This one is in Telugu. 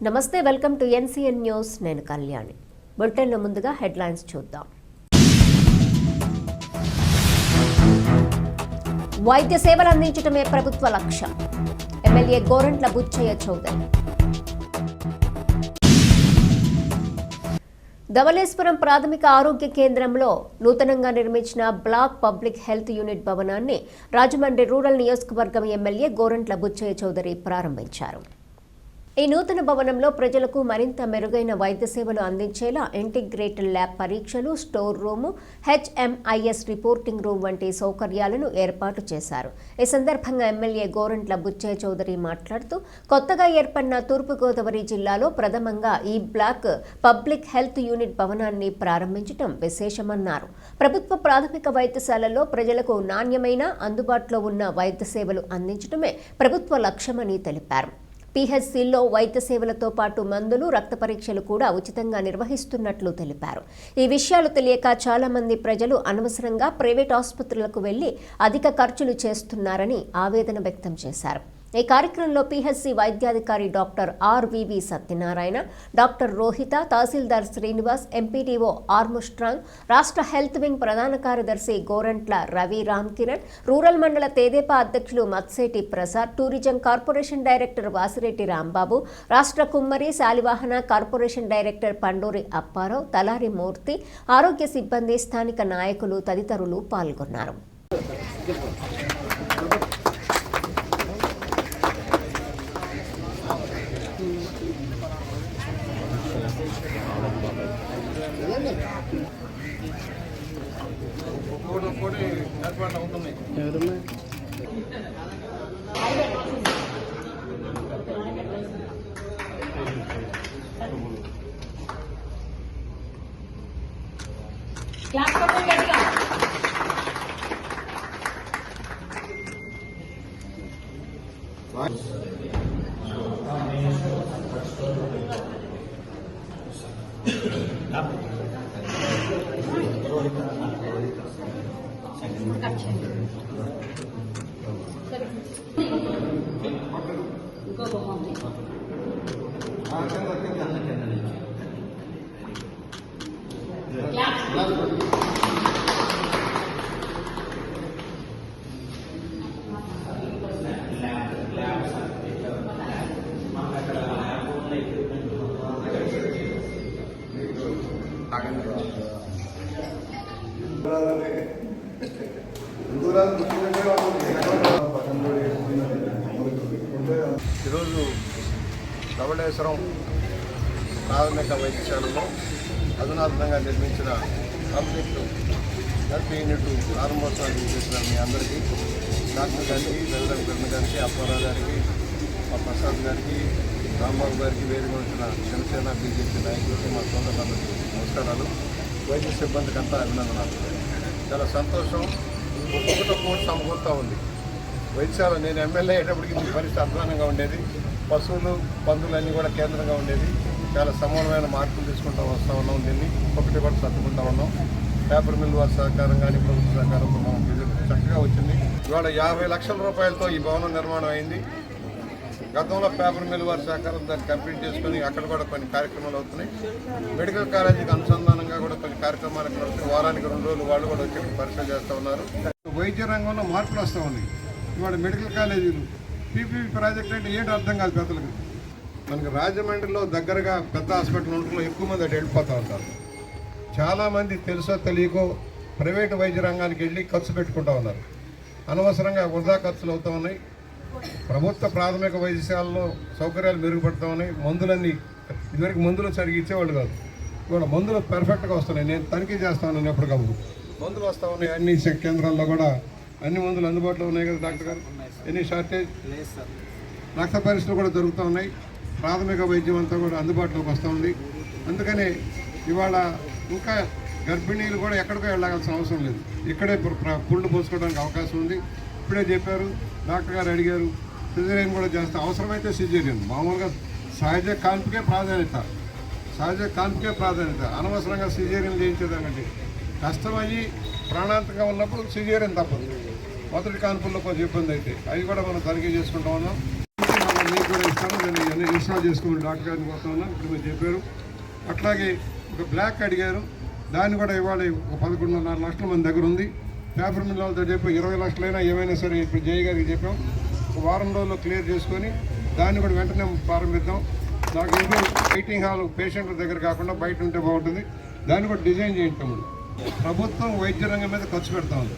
నమస్తే, వెల్కమ్ టు ఎన్సీఎన్ న్యూస్. నేను కళ్యాణి. బులెటిన్లో ముందుగా హెడ్లైన్స్ చూద్దాం. వైద్య సేవలు అందించడమే ప్రభుత్వ లక్ష్యం. ఎమ్మెల్యే గోరంట్ల బుచ్చయ్య చౌదరి. ధవళేశ్వరం ప్రాథమిక ఆరోగ్య కేంద్రంలో నూతనంగా నిర్మించిన బ్లాక్ పబ్లిక్ హెల్త్ యూనిట్ భవనాన్ని రాజమండ్రి రూరల్ నియోజకవర్గం ఎమ్మెల్యే గోరంట్ల బుచ్చయ్య చౌదరి ప్రారంభించారు. ఈ నూతన భవనంలో ప్రజలకు మరింత మెరుగైన వైద్య సేవలు అందించేలా ఇంటిగ్రేటెడ్ ల్యాబ్ పరీక్షలు, store room, HMIS reporting room వంటి సౌకర్యాలను ఏర్పాటు చేశారు. ఈ సందర్భంగా ఎమ్మెల్యే గోరంట్ల బుచ్చయ్య చౌదరి మాట్లాడుతూ, కొత్తగా ఏర్పడిన తూర్పుగోదావరి జిల్లాలో ప్రథమంగా ఈ బ్లాక్ పబ్లిక్ హెల్త్ యూనిట్ భవనాన్ని ప్రారంభించడం విశేషమన్నారు. ప్రభుత్వ ప్రాథమిక వైద్యశాలల్లో ప్రజలకు నాణ్యమైన, అందుబాటులో ఉన్న వైద్య సేవలు అందించడమే ప్రభుత్వ లక్ష్యమని తెలిపారు. PHCల్లో వైద్య సేవలతో పాటు మందులు, రక్త పరీక్షలు కూడా ఉచితంగా నిర్వహిస్తున్నట్లు తెలిపారు. ఈ విషయాలు తెలియక చాలా మంది ప్రజలు అనవసరంగా ప్రైవేట్ ఆసుపత్రులకు వెళ్లి అధిక ఖర్చులు చేస్తున్నారని ఆవేదన వ్యక్తం చేశారు. ఈ కార్యక్రమంలో PHC వైద్యాధికారి doctor RVV Satyanarayana, doctor Rohitha, తహసీల్దార్ శ్రీనివాస్, MPDO ఆర్ముస్ట్రాంగ్, రాష్ట్ర హెల్త్ వింగ్ ప్రధాన కార్యదర్శి గోరంట్ల రవి రామ్ కిరణ్, రూరల్ మండల తెదేపా అధ్యక్షులు Matseti Prasad, tourism corporation director Vasireddy Rambabu, రాష్ట్ర కుమ్మరి శాలివాహన కార్పొరేషన్ డైరెక్టర్ పండూరి అప్పారావు, తలారి మూర్తి, ఆరోగ్య సిబ్బంది, స్థానిక నాయకులు తదితరులు పాల్గొన్నారు. ఈరోజు ధవళేశ్వరం ప్రాథమిక వైద్యశాలలో అధునాతనంగా నిర్మించిన పబ్లిక్ హెల్త్ యూనిట్ ప్రారంభోత్సవాన్ని చేసిన మీ అందరికీ, డాక్టర్ గారికి, రవిరామ్ గారికి, అప్పారావు గారికి, మా ప్రసాద్ గారికి, రాంబాబు గారికి, వేదిక వచ్చిన జనసేన BJP నాయకులకి, మా సోదరులందరికీ నమస్కారాలు. వైద్య సిబ్బందికి అంతా అభినందనాలు. చాలా సంతోషం. ఒక్కొక్కటి కోటి సమకూరుతూ ఉంది వైద్యశాల. నేను ఎమ్మెల్యే అయ్యేటప్పటికి ఈ పరిస్థితి అధ్వానంగా ఉండేది. పశువులు, పందులు అన్నీ కూడా కేంద్రంగా ఉండేది. చాలా సమూలమైన మార్పులు తీసుకుంటూ వస్తూ ఉన్నాం. దీన్ని ఒకటి కూడా సర్దుకుంటూ ఉన్నాం. పేపర్ మిల్ వారి సహకారం కానీ, ప్రభుత్వ సహకారంతో మనం చక్కగా వచ్చింది. ఇవాళ 50 లక్షల రూపాయలతో ఈ భవనం నిర్మాణం అయింది. గతంలో పేపర్ మిల్ వారి సహకారం దాన్ని కంప్లీట్ చేసుకుని అక్కడ కూడా కొన్ని కార్యక్రమాలు అవుతున్నాయి. మెడికల్ కాలేజీకి అనుసంధానంగా కూడా కొన్ని కార్యక్రమాలు అవుతున్నాయి. వారానికి 2 రోజులు వాళ్ళు కూడా వచ్చి పరిశీలన చేస్తూ ఉన్నారు. వైద్య రంగంలో మార్పులు వస్తూ ఉన్నాయి. ఇవాళ మెడికల్ కాలేజీలు, PPP ప్రాజెక్ట్ అంటే ఏంటో అర్థం కాదు పెద్దలకు. మనకి రాజమండ్రిలో దగ్గరగా పెద్ద హాస్పిటల్ ఉండటంలో ఎక్కువ మంది అటు వెళ్ళిపోతూ ఉంటారు. చాలామంది తెలుసో తెలియకో ప్రైవేటు వైద్య రంగానికి వెళ్ళి ఖర్చు పెట్టుకుంటూ ఉన్నారు. అనవసరంగా వృధా ఖర్చులు అవుతూ ఉన్నాయి. ప్రభుత్వ ప్రాథమిక వైద్యశాలలో సౌకర్యాలు మెరుగుపడుతూ ఉన్నాయి. మందులన్నీ ఇదివరకు మందులు సరిగ్గా ఇచ్చేవాళ్ళు కాదు. ఇవాళ మందులు పర్ఫెక్ట్గా వస్తున్నాయి. నేను తనిఖీ చేస్తా ఉన్నాను ఎప్పటికప్పుడు. మందులు వస్తూ ఉన్నాయి. అన్ని కేంద్రాల్లో కూడా అన్ని మందులు అందుబాటులో ఉన్నాయి కదా డాక్టర్ గారు? ఎన్ని షార్టేజ్ లేదు సార్. రక్త పరీక్షలు కూడా దొరుకుతూ ఉన్నాయి. ప్రాథమిక వైద్యం అంతా కూడా అందుబాటులోకి వస్తూ ఉంది. అందుకని ఇవాళ ఇంకా గర్భిణీలు కూడా ఎక్కడికో వెళ్ళాల్సిన అవసరం లేదు. ఇక్కడే పుళ్ళు పోసుకోవడానికి అవకాశం ఉంది. ఇప్పుడే చెప్పారు, డాక్టర్ గారు అడిగారు, సిజేరియన్ కూడా చేస్తే అవసరమైతే సిజేరియన్. మామూలుగా సహజ కాన్పుకే ప్రాధాన్యత, అనవసరంగా సిజేరియన్ చేయించేదాకంటే కష్టమయ్యి ప్రాణాంతకంగా ఉన్నప్పుడు సిజేరియన్ తప్పదు. మొదటి కాన్పుల్లో కొంచెం ఇబ్బంది అయితే అవి కూడా మనం తనిఖీ చేసుకుంటూ ఉన్నాం. మీకు కూడా ఇస్తాను, దాన్ని అన్ని ఇన్స్టాల్ చేసుకోమని డాక్టర్ గారిని కోరుతున్నా. ఇప్పుడు మీరు చెప్పారు. అట్లాగే ఒక బ్లాక్ అడిగారు, దాన్ని కూడా ఇవాళ ఒక 11.5 లక్షల మంది దగ్గర ఉంది. పేపర్ మిల్ వాళ్ళతో చెప్పి 20 లక్షలైనా ఏమైనా సరే ఇప్పుడు జయ గారికి చెప్పాం, ఒక వారం రోజుల్లో క్లియర్ చేసుకొని దాన్ని కూడా వెంటనే ప్రారంభిద్దాం. నాకు ఇంట్లో వెయిటింగ్ హాల్ పేషెంట్ల దగ్గర కాకుండా బయట ఉంటే బాగుంటుంది, దాన్ని కూడా డిజైన్ చేయించాము. ప్రభుత్వం వైద్య రంగం మీద ఖర్చు పెడతా ఉంది.